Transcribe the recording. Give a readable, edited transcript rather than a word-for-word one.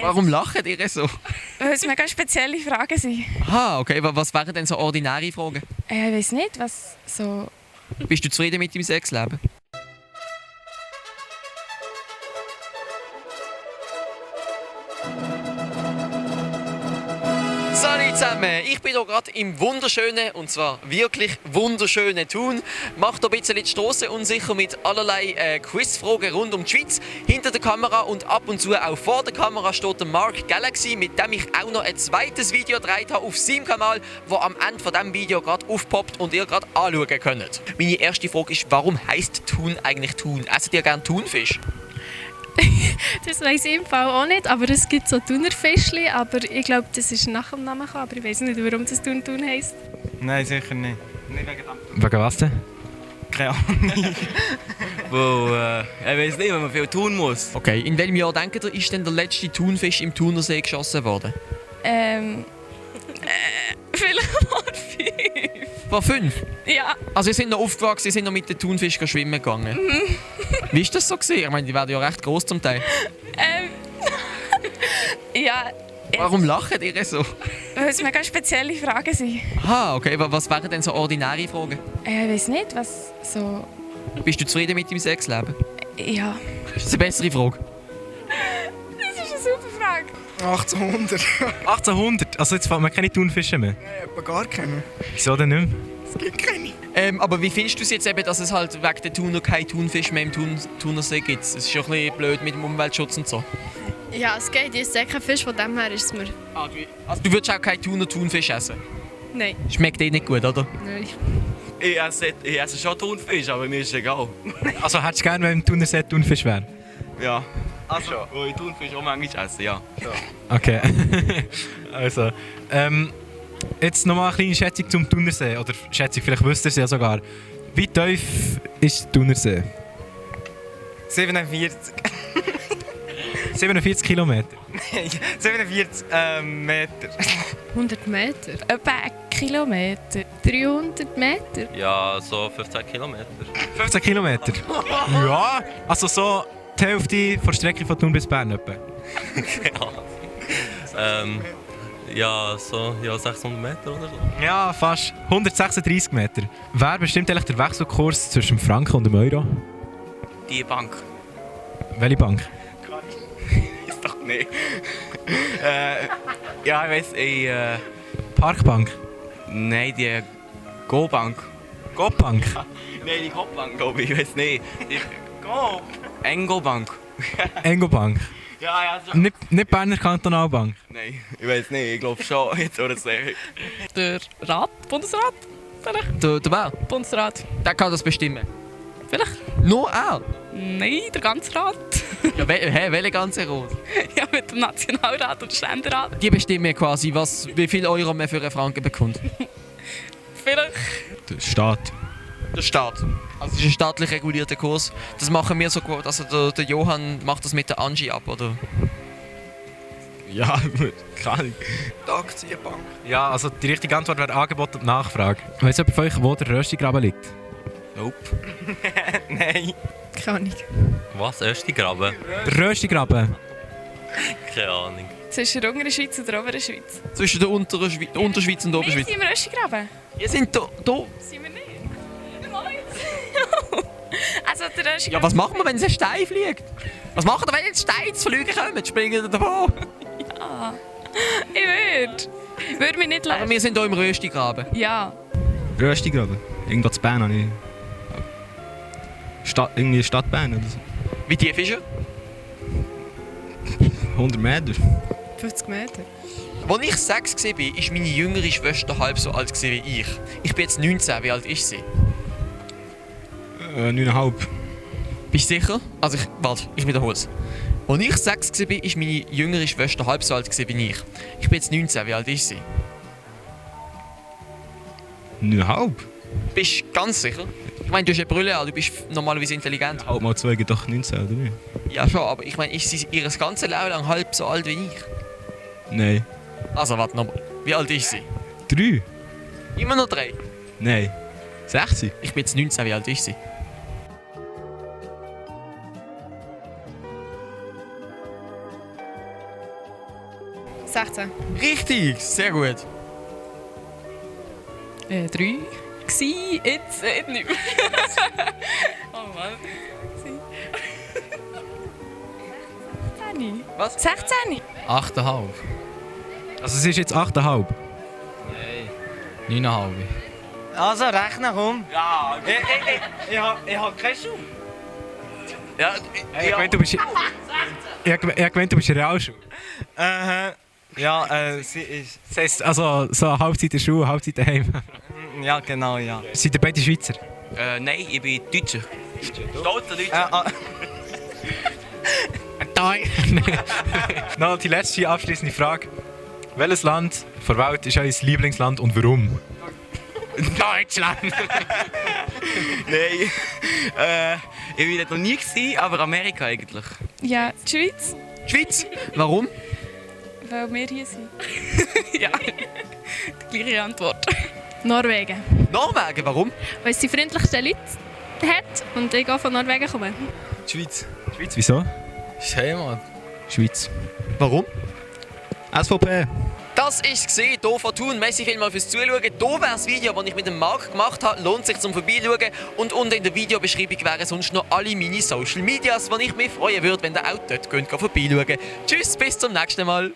Warum lacht ihr so? Weil es mega spezielle Fragen sind. Aha, okay. Was wären denn so ordinäre Fragen? Ich weiß nicht, was so... Bist du zufrieden mit deinem Sexleben? Salut zusammen! Ich bin hier gerade im wunderschönen, und zwar wirklich wunderschönen Thun. Mache hier ein bisschen die Strasse unsicher mit allerlei Quizfragen rund um die Schweiz. Hinter der Kamera und ab und zu auch vor der Kamera steht der Mark Galaxy, mit dem ich auch noch ein zweites Video gedreht habe auf seinem Kanal, das am Ende von diesem Video gerade aufpoppt und ihr gerade anschauen könnt. Meine erste Frage ist, warum heisst Thun eigentlich Thun? Esst ihr gerne Thunfisch? Das weiss ich im Fall auch nicht, aber es gibt so Thunerfischli, aber ich glaube, das ist nach dem Namen gekommen, aber ich weiß nicht, warum das Thun heisst. Nein, sicher nicht. Nicht wegen dem. Wegen was denn? Keine Ahnung. Weil, ich weiß nicht, wenn man viel tun muss. Okay, in welchem Jahr denkt ihr, ist denn der letzte Thunfisch im Thunersee geschossen worden? Vielleicht mal 5. Vor 5? Ja. Also ihr seid noch aufgewachsen, ihr seid noch mit den Thunfischen schwimmen gegangen. Wie ist das so gewesen? Ich meine, die werden ja recht gross zum Teil. Ja. Warum lacht ihr so? Weil es mega spezielle Fragen sind. Aha, okay. Was wären denn so ordinäre Fragen? Ich weiß nicht, was so... Bist du zufrieden mit deinem Sexleben? Ja. Das ist eine bessere Frage. Das ist eine super Frage. 1800. 1800? Also jetzt fällt man keine Thunfische mehr? Etwa gar keine. Wieso denn nicht mehr? Es gibt keine. Aber wie findest du es jetzt eben, dass es halt wegen der Thuner keinen Thunfisch mehr im Thunersee gibt? Es ist schon ein bisschen blöd mit dem Umweltschutz und so. Ja, es geht. Ich esse keinen Fisch, von dem her ist es mir... Also du würdest auch keinen Thunfisch essen? Nein. Schmeckt dir nicht gut, oder? Nein. Ich esse schon Thunfisch, aber mir ist egal. Also hättest du gerne, wenn im Thunersee Thunfisch wäre? Ja. Also, wo ich Thunfisch auch manchmal esse, ja. Okay. Also, jetzt nochmal eine kleine Schätzung zum Thunersee. Oder Schätzung, vielleicht wisst ihr es ja sogar. Wie tief ist der Thunersee? 47. 47 Kilometer. 47 Meter. 100 Meter. Etwa 1 Kilometer. 300 Meter. Ja, so 15 Kilometer. 15 Kilometer? Ja, also so die Hälfte von der Strecke von Thun bis Bern etwa. Ja, so ja, 600 Meter oder so. Ja, fast. 136 Meter. Wer bestimmt eigentlich den Wechselkurs zwischen dem Franken und dem Euro? Die Bank. Welche Bank? Ist doch nicht. Ja, ich weiss, Parkbank? nein, die Go-Bank. Gotbank? Nein, die Go-Bank, glaube ich, weiß nicht. Die Go. Engo-Bank. Engobank? Ja, so. Nicht Berner Kantonalbank? Nein, ich weiß nicht, ich glaube schon, jetzt oder so. Der Rat? Bundesrat? Vielleicht? Der wer? Bundesrat. Der kann das bestimmen. Vielleicht? Nur er? Nein, der ganze Rat. Ja, welcher ganze Rat? Ja, mit dem Nationalrat und Ständerat. Die bestimmen quasi, wie viel Euro man für einen Franken bekommt. Vielleicht. Der Staat. Der Staat. Also es ist ein staatlich regulierter Kurs. Das machen wir so gut. Also der Johann macht das mit der Angie ab, oder? Ja, keine Ahnung. Die Aktienbank. Ja, also die richtige Antwort wäre Angebot und Nachfrage. Weiss jemand von euch, wo der Röstigraben liegt? Nope. Nein. Keine Ahnung. Was? Erste Graben? Der Röstigraben? Keine Ahnung. Zwischen der unteren Schweiz und der oberen Schweiz. Zwischen der Unterschweiz und der Wir Oberschweiz. sind im Röstigraben. Wir sind da. Sind wir nicht? Also der Röstigraben... Ja, was machen wir, wenn es ein Stein fliegt? Was machen wir, wenn jetzt Steine zu fliegen kommen? Springen wir davon? Ich würde mich nicht Aber lassen. wir sind hier im Röstigraben. Ja. Röstigraben? Irgendwo zu Bern habe ich... irgendwie Stadt Bern oder so. Wie tief ist er? 100 Meter. 50 Meter. Als ich 6 war, war meine jüngere Schwester halb so alt wie ich. Ich bin jetzt 19, wie alt ist sie? 9,5. Bist du sicher? Also ich wiederhole es. Als ich 6 war, war meine jüngere Schwester halb so alt wie ich. Ich bin jetzt 19, wie alt ist sie? 9,5? Bist du ganz sicher? Ich meine, du hast eine Brille an, du bist normalerweise intelligent. Halb mal 2 gibt doch 19, oder nicht? Ja schon, aber ich meine, ist sie ihr ganzes Leben lang halb so alt wie ich? Nein. Also warte nochmal. Wie alt ist sie? 3? Immer noch 3? Nein. 6? Ich bin jetzt 19, wie alt ist sie? 16. Richtig, sehr gut. 3. Gsi, jetzt nicht mehr. Oh Mann. 16. Was? 16. 8,5. Also es ist jetzt 8,5. Nein. 9,5. Also, rechnen, komm. Ja. Ich hab keine Schuhe. Ja, Ich gemeint, du bist... Ich gemeint, du bist Realschule. Ja, sie ist... Das heisst, also so Halbzeit in der Schule, Halbzeit daheim. Ja, genau, ja. Seid ihr beide Schweizer? Nein, ich bin Deutscher. Stolzer Deutscher. Noch die letzte abschließende Frage. Welches Land der Welt ist euer Lieblingsland und warum? Deutschland! Nein. Ich war dort noch nie, aber Amerika eigentlich. Ja, die Schweiz, die Schweiz. Warum? weil wir hier sind. Ja, die gleiche Antwort. Norwegen. Norwegen, warum? Weil es die freundlichsten Leute hat und ich auch von Norwegen komme. Die Schweiz. Schweiz, wieso? Ist Heimat. Schweiz. Warum? SVP. Das war es hier von Thun. Merci vielmals fürs Zuschauen. Hier wäre das Video, das ich mit dem Marc gemacht habe. Lohnt sich zum Vorbeischauen. Und unten in der Videobeschreibung wären sonst noch alle meine Social Medias, wo ich mich freuen würde, wenn ihr auch dort vorbeischauen könnt. Tschüss, bis zum nächsten Mal.